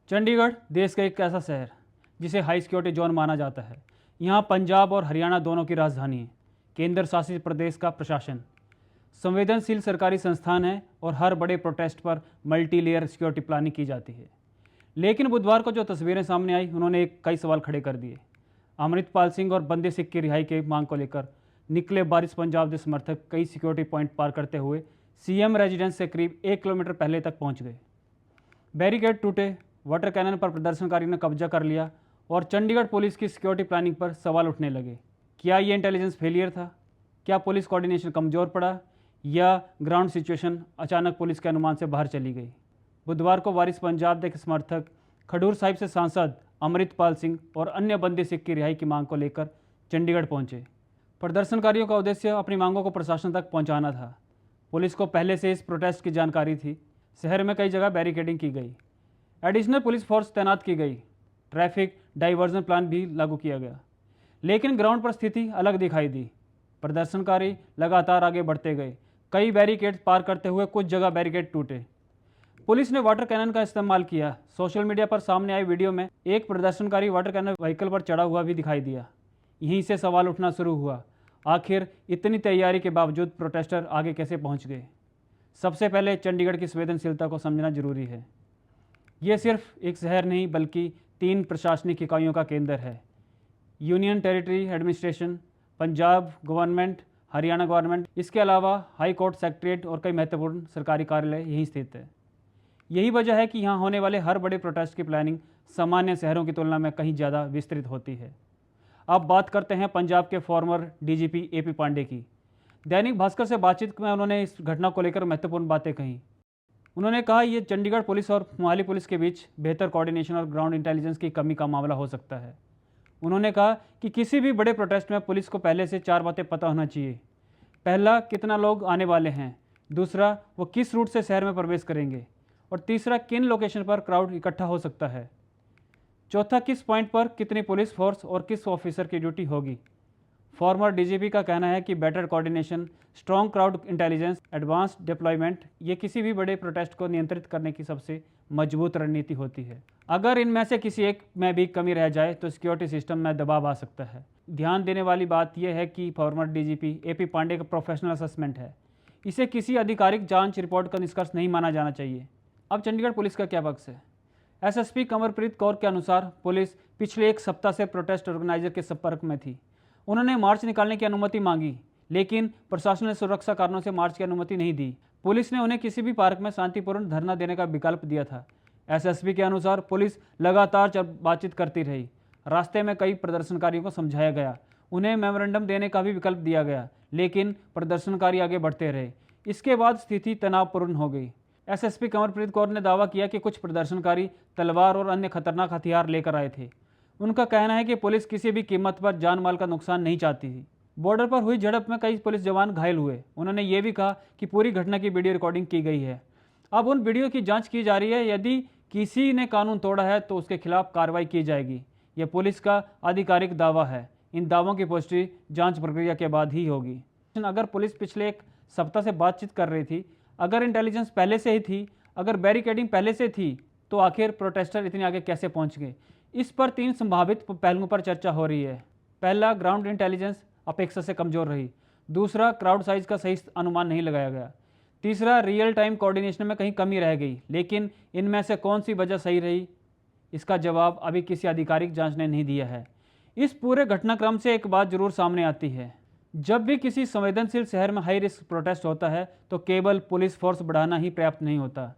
चंडीगढ़ देश का एक ऐसा शहर जिसे हाई सिक्योरिटी जोन माना जाता है। यहाँ पंजाब और हरियाणा दोनों की राजधानी है। केंद्र शासित प्रदेश का प्रशासन संवेदनशील सरकारी संस्थान है और हर बड़े प्रोटेस्ट पर मल्टी लेयर सिक्योरिटी प्लानिंग की जाती है। लेकिन बुधवार को जो तस्वीरें सामने आई उन्होंने कई सवाल खड़े कर दिए। अमृतपाल सिंह और बंदी सिख की रिहाई की मांग को लेकर निकले बारिश पंजाब के समर्थक कई सिक्योरिटी पॉइंट पार करते हुए सीएम रेजिडेंस से करीब 1 किलोमीटर पहले तक पहुंच गए। बैरिकेड टूटे, वाटर कैनन पर प्रदर्शनकारी ने कब्जा कर लिया और चंडीगढ़ पुलिस की सिक्योरिटी प्लानिंग पर सवाल उठने लगे। क्या ये इंटेलिजेंस फेलियर था? क्या पुलिस कोऑर्डिनेशन कमज़ोर पड़ा या ग्राउंड सिचुएशन अचानक पुलिस के अनुमान से बाहर चली गई? बुधवार को वारिस पंजाब के समर्थक खडूर साहिब से सांसद अमृतपाल सिंह और अन्य बंदी सिख की रिहाई की मांग को लेकर चंडीगढ़ पहुंचे। प्रदर्शनकारियों का उद्देश्य अपनी मांगों को प्रशासन तक पहुंचाना था। पुलिस को पहले से इस प्रोटेस्ट की जानकारी थी। शहर में कई जगह बैरिकेडिंग की गई, एडिशनल पुलिस फोर्स तैनात की गई, ट्रैफिक डाइवर्जन प्लान भी लागू किया गया। लेकिन ग्राउंड पर स्थिति अलग दिखाई दी। प्रदर्शनकारी लगातार आगे बढ़ते गए, कई बैरिकेड पार करते हुए कुछ जगह बैरिकेड टूटे। पुलिस ने वाटर कैनन का इस्तेमाल किया। सोशल मीडिया पर सामने आई वीडियो में एक प्रदर्शनकारी वाटर कैनन व्हीकल पर चढ़ा हुआ भी दिखाई दिया। यहीं से सवाल उठना शुरू हुआ, आखिर इतनी तैयारी के बावजूद प्रोटेस्टर आगे कैसे पहुंच गए? सबसे पहले चंडीगढ़ की संवेदनशीलता को समझना जरूरी है। ये सिर्फ एक शहर नहीं बल्कि 3 प्रशासनिक इकाइयों का केंद्र है। Union territory administration, Punjab government, Haryana government, इसके अलावा हाई कोर्ट सेक्रेटरीट और कई महत्वपूर्ण सरकारी कार्यालय यहीं स्थित है। यही वजह है कि यहाँ होने वाले हर बड़े प्रोटेस्ट की प्लानिंग सामान्य शहरों की तुलना में कहीं ज़्यादा विस्तृत होती है। अब बात करते हैं पंजाब के फॉर्मर डीजीपी एपी पांडे की। दैनिक भास्कर से बातचीत में उन्होंने इस घटना को लेकर महत्वपूर्ण बातें कहीं। उन्होंने कहा ये चंडीगढ़ पुलिस और मोहाली पुलिस के बीच बेहतर कोऑर्डिनेशन और ग्राउंड इंटेलिजेंस की कमी का मामला हो सकता है। उन्होंने कहा कि किसी भी बड़े प्रोटेस्ट में पुलिस को पहले से 4 बातें पता होना चाहिए। पहला, कितना लोग आने वाले हैं। दूसरा, वो किस रूट से शहर में प्रवेश करेंगे। और तीसरा, किन लोकेशन पर क्राउड इकट्ठा हो सकता है। चौथा, किस पॉइंट पर कितनी पुलिस फोर्स और किस ऑफिसर की ड्यूटी होगी। फॉर्मर डीजीपी का कहना है कि better coordination, strong crowd intelligence, advanced deployment ये किसी भी बड़े प्रोटेस्ट को नियंत्रित करने की सबसे मजबूत रणनीति होती है। अगर इनमें से किसी एक में भी कमी रह जाए तो सिक्योरिटी सिस्टम में दबाव आ सकता है। ध्यान देने वाली बात यह है कि फॉर्मर डीजीपी एपी पांडे का प्रोफेशनल असेसमेंट है। इसे किसी आधिकारिक जांच रिपोर्ट का निष्कर्ष नहीं माना जाना चाहिए। अब चंडीगढ़ पुलिस का क्या पक्ष है? एसएसपी कंवरप्रीत कौर के अनुसार पुलिस पिछले 1 सप्ताह से प्रोटेस्ट ऑर्गेनाइजर के संपर्क में थी। उन्होंने मार्च निकालने की अनुमति मांगी, लेकिन प्रशासन ने सुरक्षा कारणों से मार्च की अनुमति नहीं दी। पुलिस ने उन्हें किसी भी पार्क में शांतिपूर्ण धरना देने का विकल्प दिया था। एसएसपी के अनुसार पुलिस लगातार बातचीत करती रही। रास्ते में कई प्रदर्शनकारियों को समझाया गया, उन्हें मेमोरेंडम देने का भी विकल्प दिया गया, लेकिन प्रदर्शनकारी आगे बढ़ते रहे। इसके बाद स्थिति तनावपूर्ण हो गई। एसएसपी कंवरप्रीत कौर ने दावा किया कि कुछ प्रदर्शनकारी तलवार और अन्य खतरनाक हथियार लेकर आए थे। उनका कहना है कि पुलिस किसी भी कीमत पर जान माल का नुकसान नहीं चाहती थी। बॉर्डर पर हुई झड़प में कई पुलिस जवान घायल हुए। उन्होंने ये भी कहा कि पूरी घटना की वीडियो रिकॉर्डिंग की गई है। अब उन वीडियो की जांच की जा रही है। यदि किसी ने कानून तोड़ा है तो उसके खिलाफ कार्रवाई की जाएगी। यह पुलिस का आधिकारिक दावा है। इन दावों की पुष्टि जांच प्रक्रिया के बाद ही होगी। अगर पुलिस पिछले 1 सप्ताह से बातचीत कर रही थी, अगर इंटेलिजेंस पहले से ही थी, अगर बैरिकेडिंग पहले से थी, तो आखिर प्रोटेस्टर इतने आगे कैसे पहुंच गए? इस पर 3 संभावित पहलुओं पर चर्चा हो रही है। पहला, ग्राउंड इंटेलिजेंस अपेक्षा से कमज़ोर रही। दूसरा, क्राउड साइज का सही अनुमान नहीं लगाया गया। तीसरा, रियल टाइम कोऑर्डिनेशन में कहीं कमी रह गई। लेकिन इनमें से कौन सी वजह सही रही, इसका जवाब अभी किसी आधिकारिक जांच ने नहीं दिया है। इस पूरे घटनाक्रम से एक बात जरूर सामने आती है, जब भी किसी संवेदनशील शहर में हाई रिस्क प्रोटेस्ट होता है तो केवल पुलिस फोर्स बढ़ाना ही पर्याप्त नहीं होता।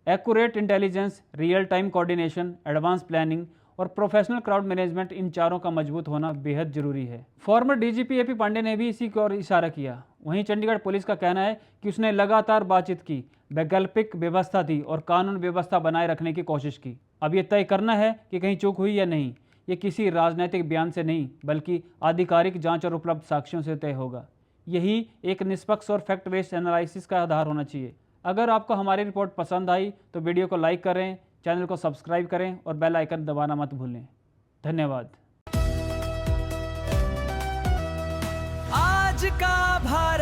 Accurate intelligence, real time coordination, advance planning और प्रोफेशनल क्राउड मैनेजमेंट, इन चारों का मजबूत होना बेहद जरूरी है। फॉर्मर डीजीपी एपी पांडे ने भी इसी की ओर इशारा किया। वहीं चंडीगढ़ पुलिस का कहना है कि उसने लगातार बातचीत की, वैकल्पिक व्यवस्था दी और कानून व्यवस्था बनाए रखने की कोशिश की। अब ये तय करना है कि कहीं चूक हुई या नहीं। ये किसी राजनीतिक बयान से नहीं बल्कि आधिकारिक जांच और उपलब्ध साक्ष्यों से तय होगा। यही एक निष्पक्ष और फैक्ट बेस्ड एनालिसिस का आधार होना चाहिए। अगर आपको हमारी रिपोर्ट पसंद आई तो वीडियो को लाइक करें, चैनल को सब्सक्राइब करें और बेल आइकन दबाना मत भूलें। धन्यवाद। आज का भारत